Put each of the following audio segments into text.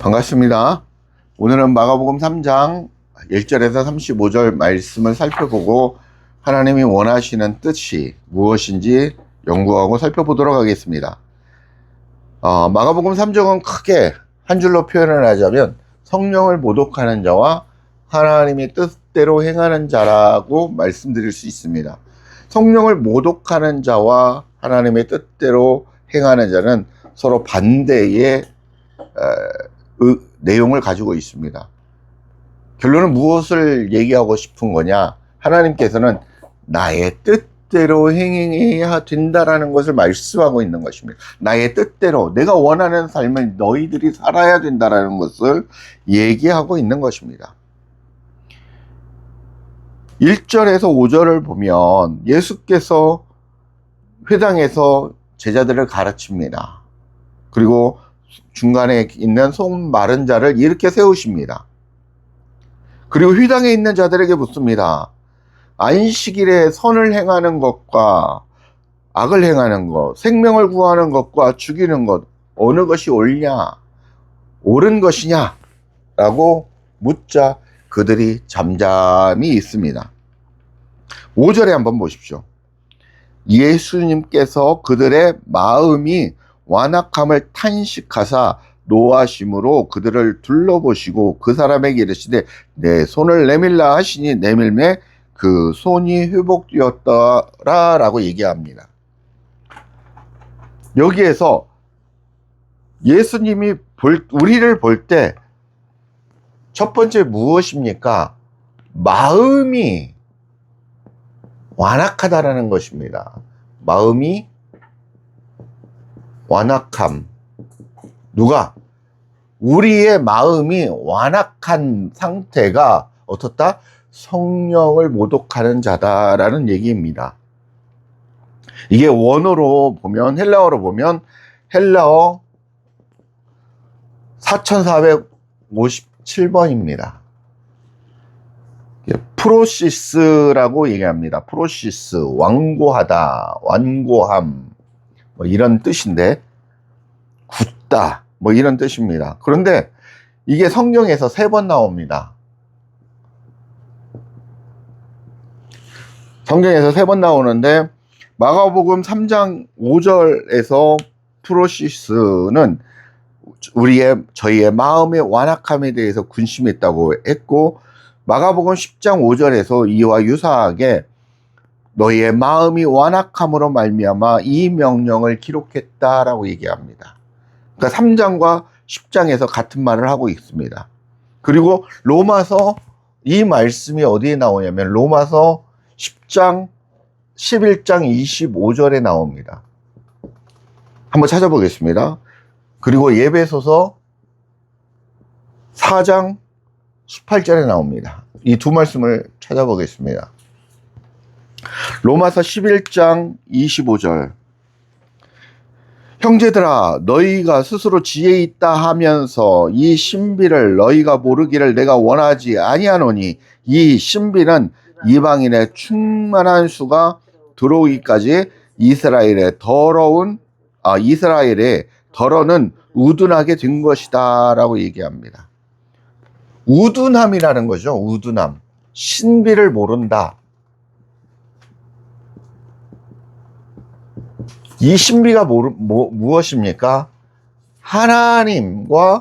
반갑습니다. 오늘은 마가복음 3장 1절에서 35절 말씀을 살펴보고 하나님이 원하시는 뜻이 무엇인지 연구하고 살펴보도록 하겠습니다. 마가복음 3장은 크게 한 줄로 표현을 하자면 성령을 모독하는 자와 하나님의 뜻대로 행하는 자라고 말씀드릴 수 있습니다. 성령을 모독하는 자와 하나님의 뜻대로 행하는 자는 서로 반대의 내용을 가지고 있습니다. 결론은 무엇을 얘기하고 싶은 거냐? 하나님께서는 나의 뜻대로 행해야 된다라는 것을 말씀하고 있는 것입니다. 나의 뜻대로 내가 원하는 삶을 너희들이 살아야 된다라는 것을 얘기하고 있는 것입니다. 1절에서 5절을 보면 예수께서 회당에서 제자들을 가르칩니다. 그리고 중간에 있는 속 마른 자를 이렇게 세우십니다. 그리고 회당에 있는 자들에게 묻습니다. 안식일에 선을 행하는 것과 악을 행하는 것, 생명을 구하는 것과 죽이는 것, 어느 것이 옳은 것이냐? 라고 묻자 그들이 잠잠히 있습니다. 5절에 한번 보십시오. 예수님께서 그들의 마음이 완악함을 탄식하사 노하심으로 그들을 둘러보시고 그 사람에게 이르시되 내 손을 내밀라 하시니 내밀매 그 손이 회복되었더라 라고 얘기합니다. 여기에서 예수님이 우리를 볼 때 첫 번째 무엇입니까? 마음이 완악하다라는 것입니다. 마음이 완악함. 누가? 우리의 마음이 완악한 상태가 어떻다? 성령을 모독하는 자다라는 얘기입니다. 이게 원어로 보면, 헬라어로 보면 헬라어 4457번입니다. 프로시스라고 얘기합니다. 프로시스, 완고하다, 완고함, 뭐 이런 뜻인데, 굳다, 뭐 이런 뜻입니다. 그런데 이게 성경에서 3번 나옵니다. 성경에서 3번 나오는데, 마가복음 3장 5절에서 프로시스는 저희의 마음의 완악함에 대해서 군심했다고 했고, 마가복음 10장 5절에서 이와 유사하게 너희의 마음이 완악함으로 말미암아 이 명령을 기록했다라고 얘기합니다. 그러니까 3장과 10장에서 같은 말을 하고 있습니다. 그리고 로마서, 이 말씀이 어디에 나오냐면 로마서 10장 11장 25절에 나옵니다. 한번 찾아보겠습니다. 그리고 예배소서 4장 18절에 나옵니다. 이 두 말씀을 찾아보겠습니다. 로마서 11장 25절. 형제들아 너희가 스스로 지혜 있다 하면서 이 신비를 너희가 모르기를 내가 원하지 아니하노니 이 신비는 이방인의 충만한 수가 들어오기까지 이스라엘의 더러는 우둔하게 된 것이다 라고 얘기합니다. 우둔함이라는 거죠. 우둔함. 신비를 모른다. 이 신비가 무엇입니까? 하나님의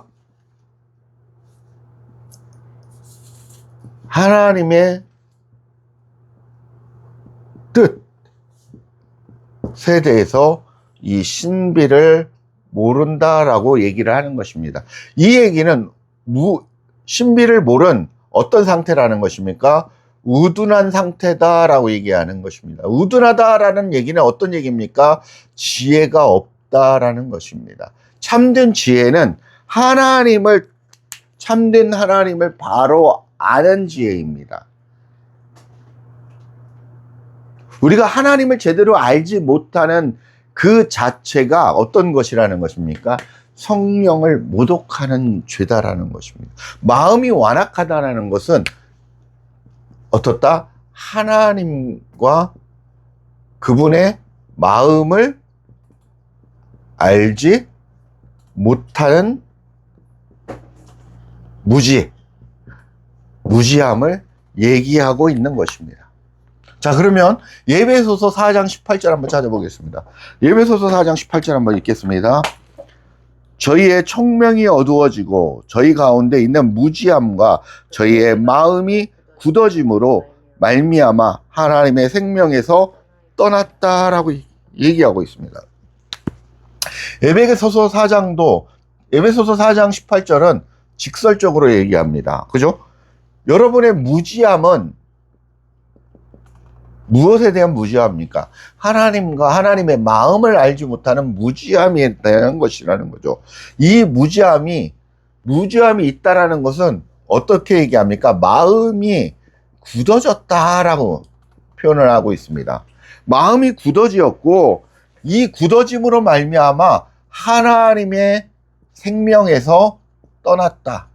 뜻에 대해서 이 신비를 모른다라고 얘기를 하는 것입니다. 이 얘기는 신비를 모른 어떤 상태라는 것입니까? 우둔한 상태다라고 얘기하는 것입니다. 우둔하다라는 얘기는 어떤 얘기입니까? 지혜가 없다라는 것입니다. 참된 지혜는 참된 하나님을 바로 아는 지혜입니다. 우리가 하나님을 제대로 알지 못하는 그 자체가 어떤 것이라는 것입니까? 성령을 모독하는 죄다라는 것입니다. 마음이 완악하다라는 것은 어떻다? 하나님과 그분의 마음을 알지 못하는 무지함을 얘기하고 있는 것입니다. 자, 그러면 에베소서 4장 18절 한번 찾아보겠습니다. 에베소서 4장 18절 한번 읽겠습니다. 저희의 총명이 어두워지고 저희 가운데 있는 무지함과 저희의 마음이 굳어짐으로 말미암아 하나님의 생명에서 떠났다라고 얘기하고 있습니다. 에베소서 4장 18절은 직설적으로 얘기합니다. 그죠? 여러분의 무지함은 무엇에 대한 무지함입니까? 하나님과 하나님의 마음을 알지 못하는 무지함에 대한 것이라는 거죠. 이 무지함이 있다라는 것은 어떻게 얘기합니까? 마음이 굳어졌다라고 표현을 하고 있습니다. 마음이 굳어지었고 이 굳어짐으로 말미암아 하나님의 생명에서 떠났다.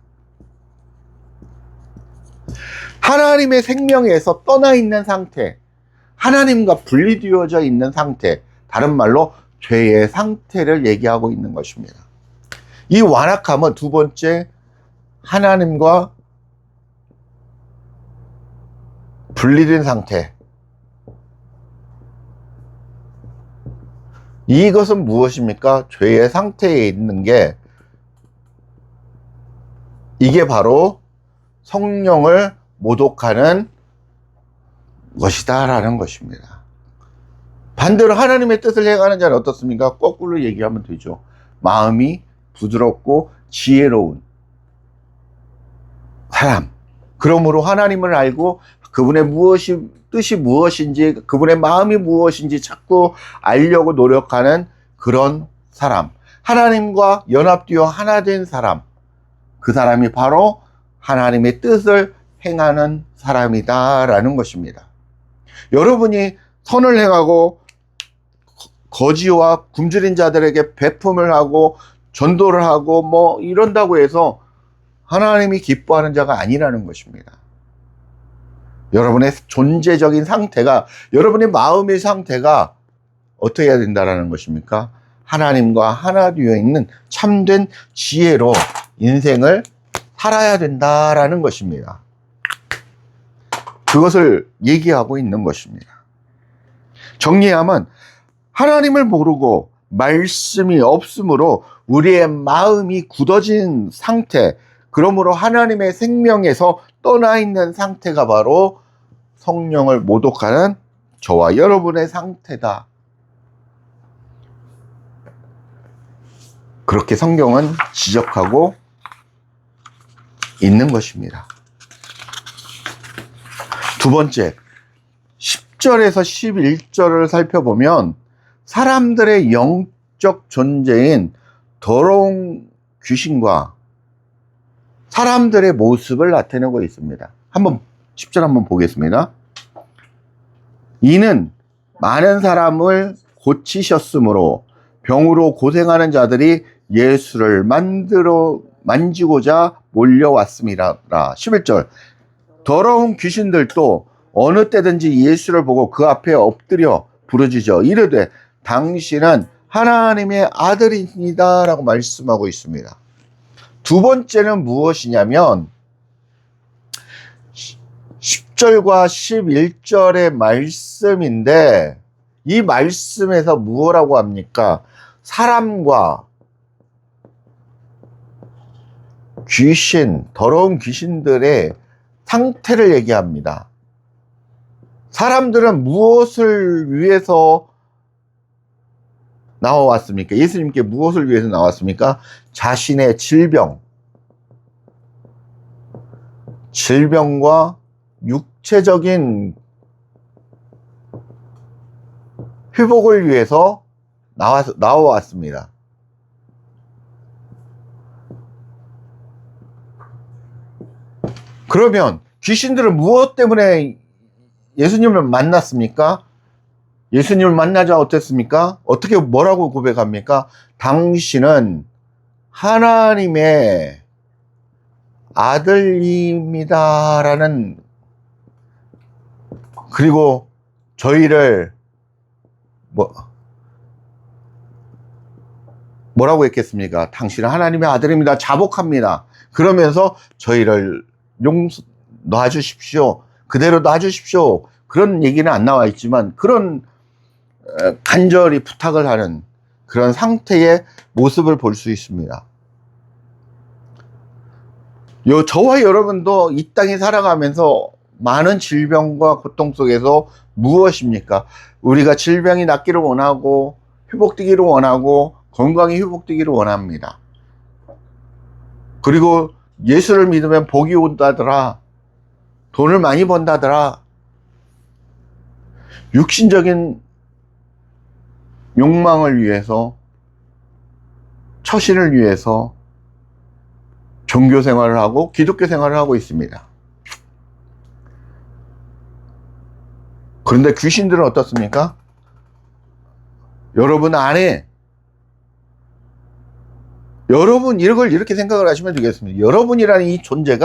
하나님의 생명에서 떠나 있는 상태, 하나님과 분리되어져 있는 상태, 다른 말로 죄의 상태를 얘기하고 있는 것입니다. 이 완악함은 두 번째, 하나님과 분리된 상태. 이것은 무엇입니까? 죄의 상태에 있는 게, 이게 바로 성령을 모독하는 것이다 라는 것입니다. 반대로 하나님의 뜻을 행하는 자는 어떻습니까? 거꾸로 얘기하면 되죠. 마음이 부드럽고 지혜로운 사람. 그러므로 하나님을 알고 그분의 뜻이 무엇인지, 그분의 마음이 무엇인지 자꾸 알려고 노력하는 그런 사람. 하나님과 연합되어 하나 된 사람. 그 사람이 바로 하나님의 뜻을 행하는 사람이다 라는 것입니다. 여러분이 선을 행하고 거지와 굶주린 자들에게 배품을 하고 전도를 하고 뭐 이런다고 해서 하나님이 기뻐하는 자가 아니라는 것입니다. 여러분의 존재적인 상태가, 여러분의 마음의 상태가 어떻게 해야 된다는 것입니까? 하나님과 하나 되어 있는 참된 지혜로 인생을 살아야 된다라는 것입니다. 그것을 얘기하고 있는 것입니다. 정리하면 하나님을 모르고 말씀이 없으므로 우리의 마음이 굳어진 상태, 그러므로 하나님의 생명에서 떠나 있는 상태가 바로 성령을 모독하는 저와 여러분의 상태다. 그렇게 성경은 지적하고 있는 것입니다. 두 번째, 10절에서 11절을 살펴보면 사람들의 영적 존재인 더러운 귀신과 사람들의 모습을 나타내고 있습니다. 10절 한번 보겠습니다. 이는 많은 사람을 고치셨으므로 병으로 고생하는 자들이 예수를 만지고자 몰려왔습니다. 11절, 더러운 귀신들도 어느 때든지 예수를 보고 그 앞에 엎드려 부르짖어 이르되 당신은 하나님의 아들이니다 라고 말씀하고 있습니다. 두 번째는 무엇이냐면 10절과 11절의 말씀인데, 이 말씀에서 무엇라고 합니까? 사람과 귀신, 더러운 귀신들의 상태를 얘기합니다. 사람들은 무엇을 위해서 나와왔습니까? 예수님께 무엇을 위해서 나왔습니까? 자신의 질병과 육체적인 회복을 위해서 나와왔습니다. 그러면 귀신들은 무엇 때문에 예수님을 만났습니까? 예수님을 만나자 어땠습니까? 뭐라고 고백합니까? 당신은 하나님의 아들입니다 라는, 그리고 저희를 뭐라고 했겠습니까? 당신은 하나님의 아들입니다. 자복합니다. 그러면서 저희를 놔주십시오. 그대로 놔주십시오. 그런 얘기는 안 나와 있지만 그런 간절히 부탁을 하는 그런 상태의 모습을 볼 수 있습니다. 저와 여러분도 이 땅에 살아가면서 많은 질병과 고통 속에서 무엇입니까? 우리가 질병이 낫기를 원하고 회복되기를 원하고 건강이 회복되기를 원합니다. 그리고 예수를 믿으면 복이 온다더라, 돈을 많이 번다더라, 육신적인 욕망을 위해서, 처신을 위해서 종교 생활을 하고 기독교 생활을 하고 있습니다. 그런데 귀신들은 어떻습니까? 여러분 안에, 여러분 이걸 이렇게 생각을 하시면 되겠습니다. 여러분이라는 이 존재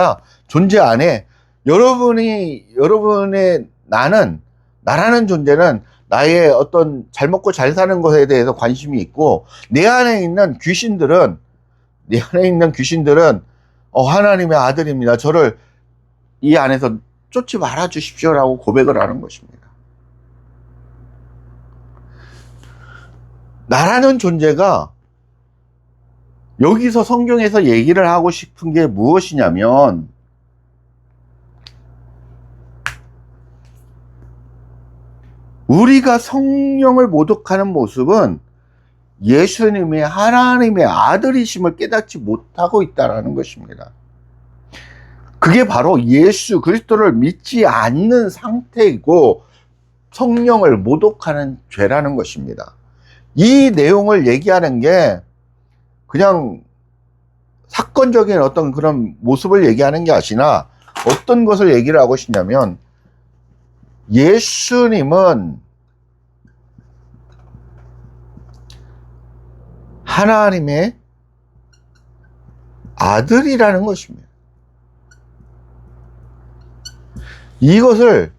안에 여러분의 나라는 존재는 나의 어떤 잘 먹고 잘 사는 것에 대해서 관심이 있고, 내 안에 있는 귀신들은 하나님의 아들입니다. 저를 이 안에서 쫓지 말아 주십시오라고 고백을 하는 것입니다. 나라는 존재가 여기서 성경에서 얘기를 하고 싶은 게 무엇이냐면, 우리가 성령을 모독하는 모습은 예수님이 하나님의 아들이심을 깨닫지 못하고 있다는 것입니다. 그게 바로 예수 그리스도를 믿지 않는 상태이고 성령을 모독하는 죄라는 것입니다. 이 내용을 얘기하는 게 그냥 사건적인 어떤 그런 모습을 얘기하는 게 아니라 어떤 것을 얘기를 하고 싶냐면, 예수님은 하나님의 아들이라는 것입니다. 이것을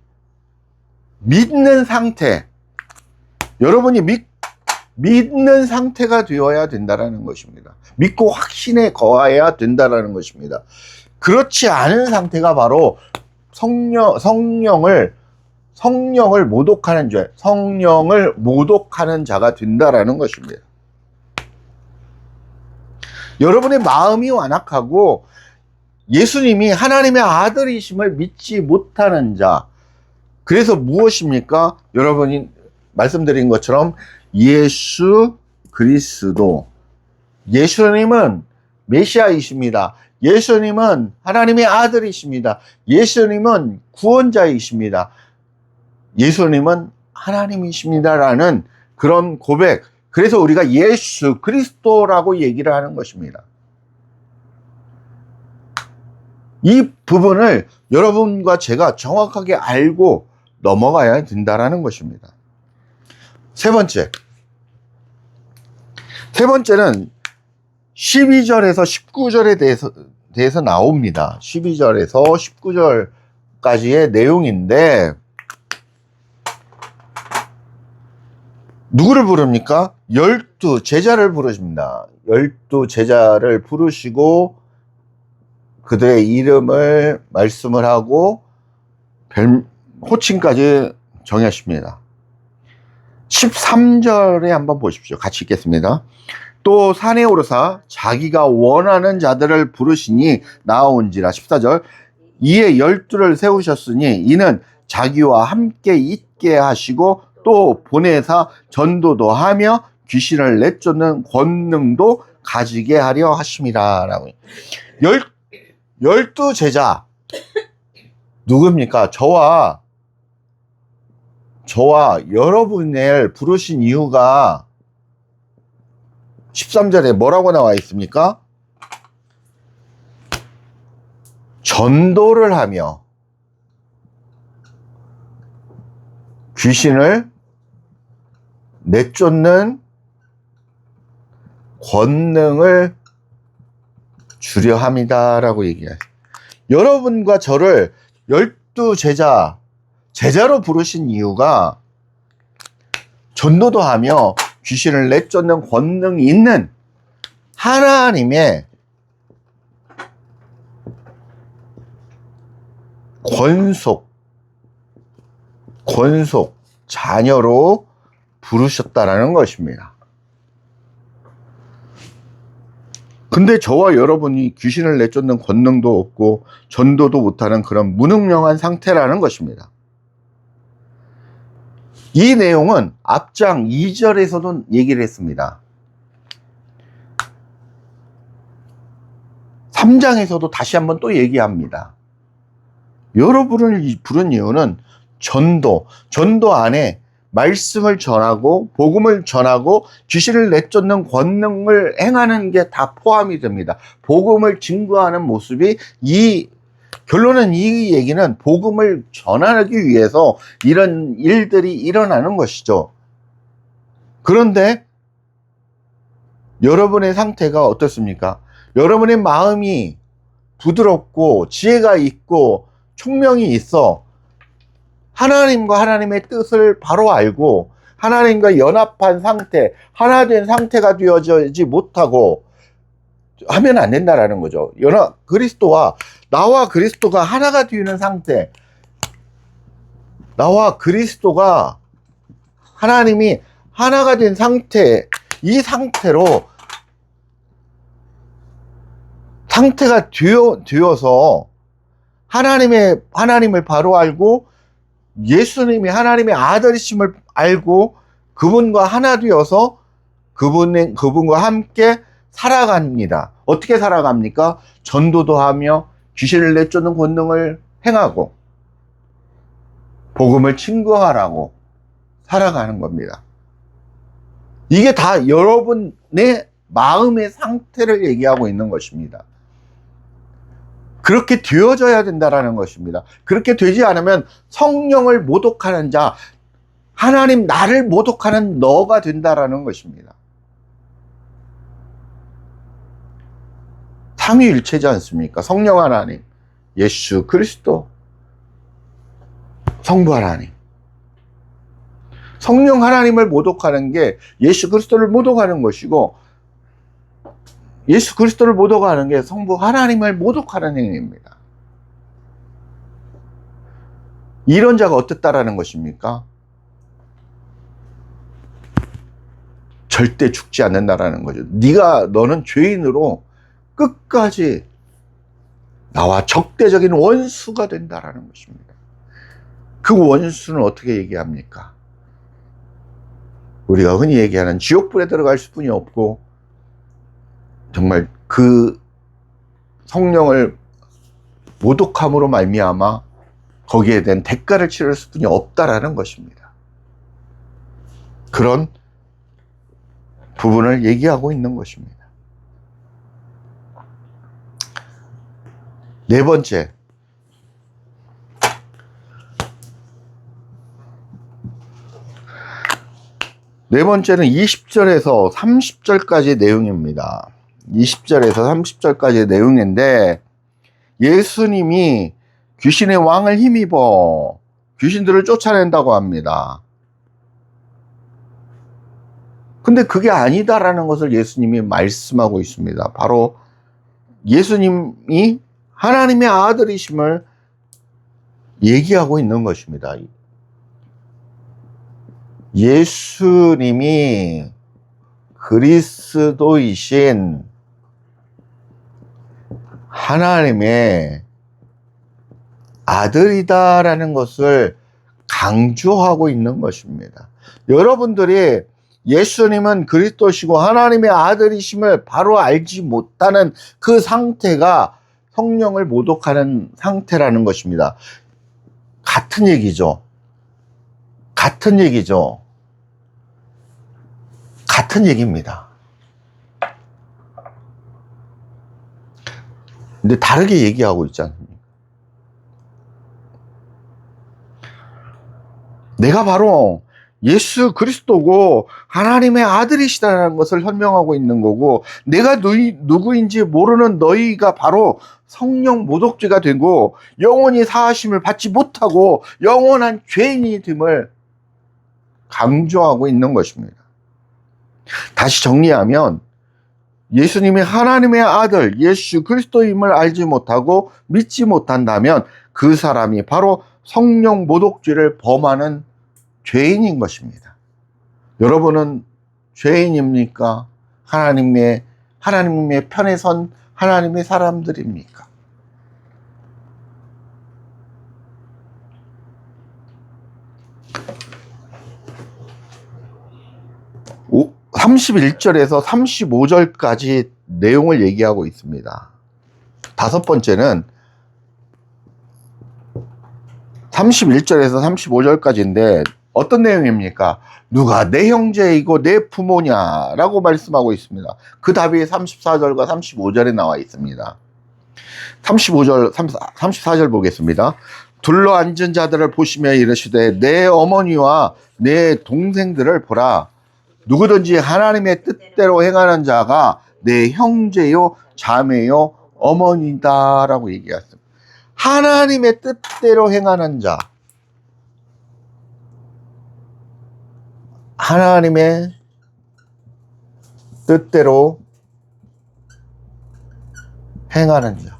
믿는 상태, 여러분이 믿는 상태가 되어야 된다는 것입니다. 믿고 확신에 거해야 된다는 것입니다. 그렇지 않은 상태가 바로 성령을 모독하는 죄, 성령을 모독하는 자가 된다는 것입니다. 여러분의 마음이 완악하고 예수님이 하나님의 아들이심을 믿지 못하는 자, 그래서 무엇입니까? 여러분이 말씀드린 것처럼 예수 그리스도, 예수님은 메시아이십니다. 예수님은 하나님의 아들이십니다. 예수님은 구원자이십니다. 예수님은 하나님이십니다라는 그런 고백, 그래서 우리가 예수 그리스도라고 얘기를 하는 것입니다. 이 부분을 여러분과 제가 정확하게 알고 넘어가야 된다는 것입니다. 세 번째는 12절에서 19절에 대해서 나옵니다. 12절에서 19절까지의 내용인데, 누구를 부릅니까? 12제자를 부르십니다. 12제자를 부르시고 그들의 이름을 말씀을 하고 호칭까지 정하십니다. 13절에 한번 보십시오. 같이 읽겠습니다. 또 산에 오르사 자기가 원하는 자들을 부르시니 나아온지라. 14절. 이에 12를 세우셨으니 이는 자기와 함께 있게 하시고 또 보내사 전도도 하며 귀신을 내쫓는 권능도 가지게 하려 하심이라. 라고. 12제자 누굽니까? 저와 여러분을 부르신 이유가 13절에 뭐라고 나와 있습니까? 전도를 하며 귀신을 내쫓는 권능을 주려 합니다 라고 얘기해요. 여러분과 저를 12제자로 부르신 이유가 전도도 하며 귀신을 내쫓는 권능이 있는 하나님의 권속 자녀로 부르셨다라는 것입니다. 근데 저와 여러분이 귀신을 내쫓는 권능도 없고 전도도 못하는 그런 무능력한 상태라는 것입니다. 이 내용은 앞장 2절에서도 얘기를 했습니다. 3장에서도 다시 한번 또 얘기합니다. 여러분을 부른 이유는 전도 안에 말씀을 전하고 복음을 전하고 귀신을 내쫓는 권능을 행하는 게 다 포함이 됩니다. 복음을 증거하는 모습이 결론은 이 얘기는 복음을 전하기 위해서 이런 일들이 일어나는 것이죠. 그런데 여러분의 상태가 어떻습니까? 여러분의 마음이 부드럽고 지혜가 있고 총명이 있어 하나님과 하나님의 뜻을 바로 알고 하나님과 연합한 상태, 하나 된 상태가 되어지지 못하고 하면 안 된다라는 거죠. 나와 그리스도가 하나가 되는 상태, 나와 그리스도가 하나님이 하나가 된 상태, 이 상태가 되어서 하나님을 바로 알고 예수님이 하나님의 아들이심을 알고 그분과 하나 되어서 그분과 함께 살아갑니다. 어떻게 살아갑니까? 전도도 하며 귀신을 내쫓는 권능을 행하고 복음을 증거하라고 살아가는 겁니다. 이게 다 여러분의 마음의 상태를 얘기하고 있는 것입니다. 그렇게 되어져야 된다라는 것입니다. 그렇게 되지 않으면 성령을 모독하는 자, 하나님 나를 모독하는 너가 된다라는 것입니다. 삼위일체지 않습니까? 성령 하나님, 예수 그리스도, 성부 하나님. 성령 하나님을 모독하는 게 예수 그리스도를 모독하는 것이고, 예수 그리스도를 모독하는 게 성부 하나님을 모독하는 행위입니다. 이런 자가 어떻다라는 것입니까? 절대 죽지 않는다라는 거죠. 너는 죄인으로 끝까지 나와 적대적인 원수가 된다라는 것입니다. 그 원수는 어떻게 얘기합니까? 우리가 흔히 얘기하는 지옥불에 들어갈 수뿐이 없고 정말 그 성령을 모독함으로 말미암아 거기에 대한 대가를 치를 수뿐이 없다라는 것입니다. 그런 부분을 얘기하고 있는 것입니다. 네 번째, 네 번째는 20절에서 30절까지의 내용입니다. 20절에서 30절까지의 내용인데 예수님이 귀신의 왕을 힘입어 귀신들을 쫓아낸다고 합니다. 근데 그게 아니다라는 것을 예수님이 말씀하고 있습니다. 바로 예수님이 하나님의 아들이심을 얘기하고 있는 것입니다. 예수님이 그리스도이신 하나님의 아들이다라는 것을 강조하고 있는 것입니다. 여러분들이 예수님은 그리스도시고 하나님의 아들이심을 바로 알지 못하는 그 상태가 성령을 모독하는 상태라는 것입니다. 같은 얘기죠. 같은 얘기죠. 같은 얘기입니다. 근데 다르게 얘기하고 있지 않습니까? 내가 바로 예수 그리스도고 하나님의 아들이시다는 것을 설명하고 있는 거고, 내가 누구인지 모르는 너희가 바로 성령 모독죄가 되고 영원히 사하심을 받지 못하고 영원한 죄인이 됨을 강조하고 있는 것입니다. 다시 정리하면 예수님이 하나님의 아들 예수 그리스도임을 알지 못하고 믿지 못한다면 그 사람이 바로 성령 모독죄를 범하는 죄인인 것입니다. 여러분은 죄인입니까? 하나님의 편에 선 하나님의 사람들입니까? 31절에서 35절까지 내용을 얘기하고 있습니다. 다섯 번째는 31절에서 35절까지인데 어떤 내용입니까? 누가 내 형제이고 내 부모냐라고 말씀하고 있습니다. 그 답이 34절과 35절에 나와 있습니다. 34절 보겠습니다. 둘러 앉은 자들을 보시며 이르시되 내 어머니와 내 동생들을 보라. 누구든지 하나님의 뜻대로 행하는 자가 내 형제요 자매요 어머니다 라고 얘기했습니다. 하나님의 뜻대로 행하는 자, 하나님의 뜻대로 행하는 자,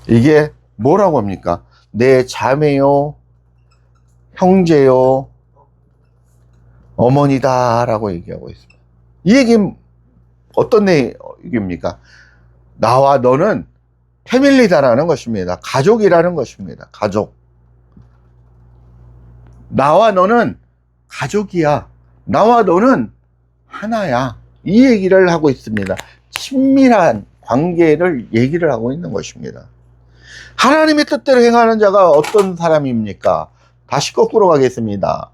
이게 뭐라고 합니까? 내 자매요 형제요 어머니다 라고 얘기하고 있습니다. 이 얘기는 어떤 얘기입니까? 나와 너는 패밀리다라는 것입니다. 가족이라는 것입니다. 가족. 나와 너는 가족이야. 나와 너는 하나야. 이 얘기를 하고 있습니다. 친밀한 관계를 얘기를 하고 있는 것입니다. 하나님의 뜻대로 행하는 자가 어떤 사람입니까? 다시 거꾸로 가겠습니다.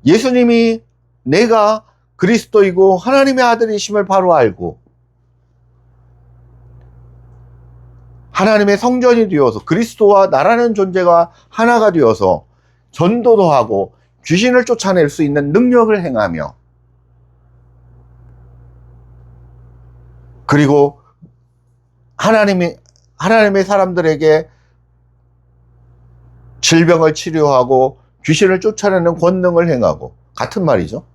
예수님이 내가 그리스도이고 하나님의 아들이심을 바로 알고 하나님의 성전이 되어서 그리스도와 나라는 존재가 하나가 되어서 전도도 하고 귀신을 쫓아낼 수 있는 능력을 행하며 그리고 하나님의 사람들에게 질병을 치료하고 귀신을 쫓아내는 권능을 행하고 같은 말이죠.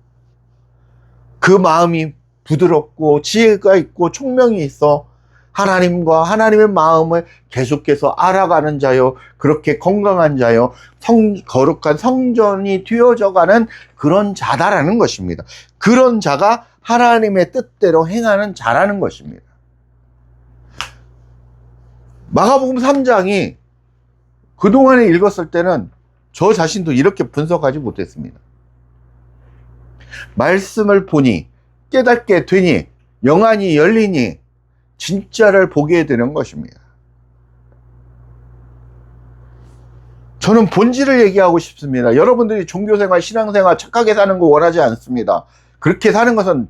그 마음이 부드럽고 지혜가 있고 총명이 있어 하나님과 하나님의 마음을 계속해서 알아가는 자요, 그렇게 건강한 자요, 거룩한 성전이 되어져가는 그런 자다라는 것입니다. 그런 자가 하나님의 뜻대로 행하는 자라는 것입니다. 마가복음 3장이 그동안에 읽었을 때는 저 자신도 이렇게 분석하지 못했습니다. 말씀을 보니 깨닫게 되니 영안이 열리니 진짜를 보게 되는 것입니다. 저는 본질을 얘기하고 싶습니다. 여러분들이 종교생활, 신앙생활 착하게 사는 거 원하지 않습니다. 그렇게 사는 것은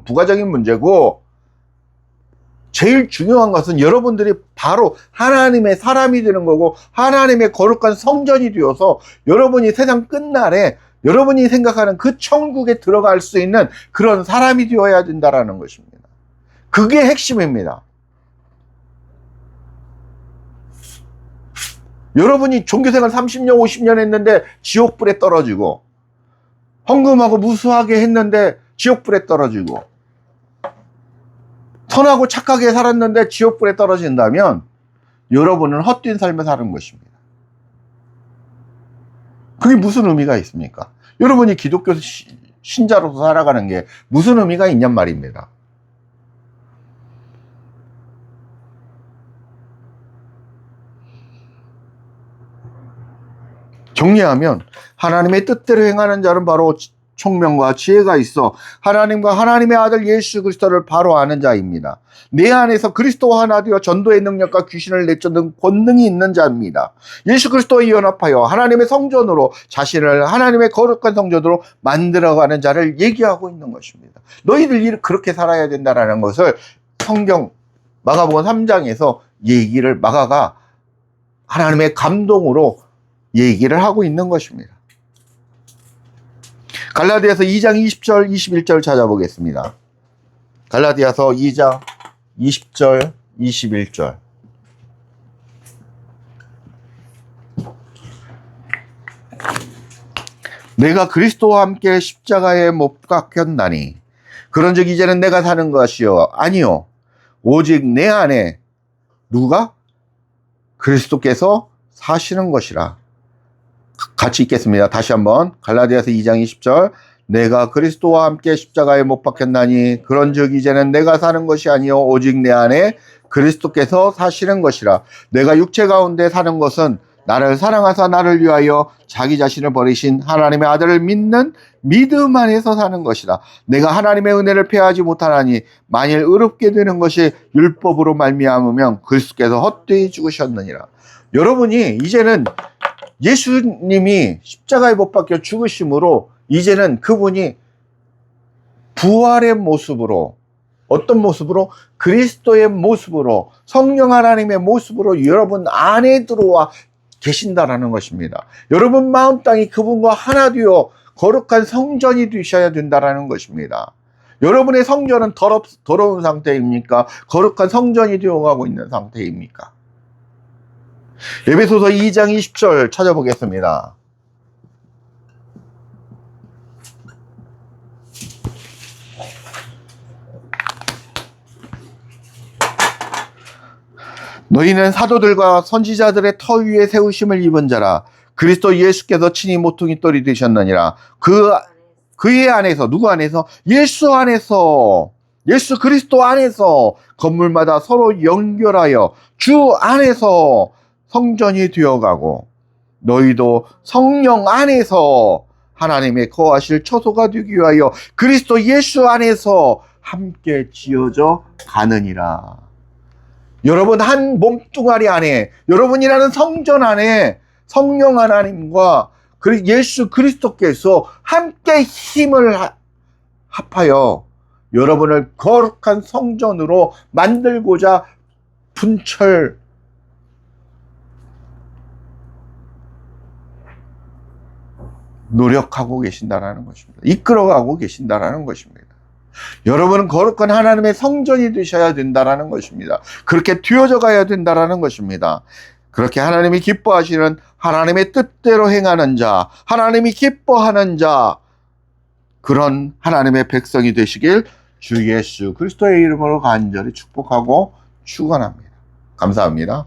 부가적인 문제고 제일 중요한 것은 여러분들이 바로 하나님의 사람이 되는 거고 하나님의 거룩한 성전이 되어서 여러분이 세상 끝날에 여러분이 생각하는 그 천국에 들어갈 수 있는 그런 사람이 되어야 된다는 것입니다. 그게 핵심입니다. 여러분이 종교생활 30년, 50년 했는데 지옥불에 떨어지고 헌금하고 무수하게 했는데 지옥불에 떨어지고 선하고 착하게 살았는데 지옥불에 떨어진다면 여러분은 헛된 삶을 사는 것입니다. 그게 무슨 의미가 있습니까? 여러분이 기독교 신자로서 살아가는 게 무슨 의미가 있냔 말입니다. 정리하면 하나님의 뜻대로 행하는 자는 바로 총명과 지혜가 있어 하나님과 하나님의 아들 예수 그리스도를 바로 아는 자입니다. 내 안에서 그리스도와 하나 되어 전도의 능력과 귀신을 내쫓는 권능이 있는 자입니다. 예수 그리스도와 연합하여 하나님의 성전으로 자신을 하나님의 거룩한 성전으로 만들어가는 자를 얘기하고 있는 것입니다. 너희들 그렇게 살아야 된다는 것을 성경 마가복음 3장에서 마가가 하나님의 감동으로 얘기를 하고 있는 것입니다. 갈라디아서 2장 20절 21절 찾아보겠습니다. 갈라디아서 2장 20절 21절 내가 그리스도와 함께 십자가에 못 박혔나니 그런즉 이제는 내가 사는 것이요 아니요 오직 내 안에 누가? 그리스도께서 사시는 것이라. 같이 읽겠습니다. 다시 한번 갈라디아서 2장 20절 내가 그리스도와 함께 십자가에 못 박혔나니 그런즉 이제는 내가 사는 것이 아니요 오직 내 안에 그리스도께서 사시는 것이라. 내가 육체 가운데 사는 것은 나를 사랑하사 나를 위하여 자기 자신을 버리신 하나님의 아들을 믿는 믿음 안에서 사는 것이다. 내가 하나님의 은혜를 패하지 못하나니 만일 의롭게 되는 것이 율법으로 말미암으면 그리스도께서 헛되이 죽으셨느니라. 여러분이 이제는 예수님이 십자가에 못 박혀 죽으심으로 이제는 그분이 부활의 모습으로 어떤 모습으로? 그리스도의 모습으로 성령 하나님의 모습으로 여러분 안에 들어와 계신다라는 것입니다. 여러분 마음 땅이 그분과 하나 되어 거룩한 성전이 되셔야 된다라는 것입니다. 여러분의 성전은 더러운 상태입니까? 거룩한 성전이 되어가고 있는 상태입니까? 에베소서 2장 20절 찾아보겠습니다. 너희는 사도들과 선지자들의 터 위에 세우심을 입은 자라. 그리스도 예수께서 친히 모퉁이 돌이 되셨느니라. 그의 안에서, 누구 안에서? 예수 안에서, 예수 그리스도 안에서 건물마다 서로 연결하여 주 안에서 성전이 되어가고 너희도 성령 안에서 하나님의 거하실 처소가 되기 위하여 그리스도 예수 안에서 함께 지어져 가느니라. 여러분 한 몸뚱아리 안에, 여러분이라는 성전 안에 성령 하나님과 예수 그리스도께서 함께 힘을 합하여 여러분을 거룩한 성전으로 만들고자 분철 노력하고 계신다라는 것입니다. 이끌어가고 계신다라는 것입니다. 여러분은 거룩한 하나님의 성전이 되셔야 된다라는 것입니다. 그렇게 되어져 가야 된다라는 것입니다. 그렇게 하나님이 기뻐하시는 하나님의 뜻대로 행하는 자, 하나님이 기뻐하는 자, 그런 하나님의 백성이 되시길 주 예수 그리스도의 이름으로 간절히 축복하고 축원합니다. 감사합니다.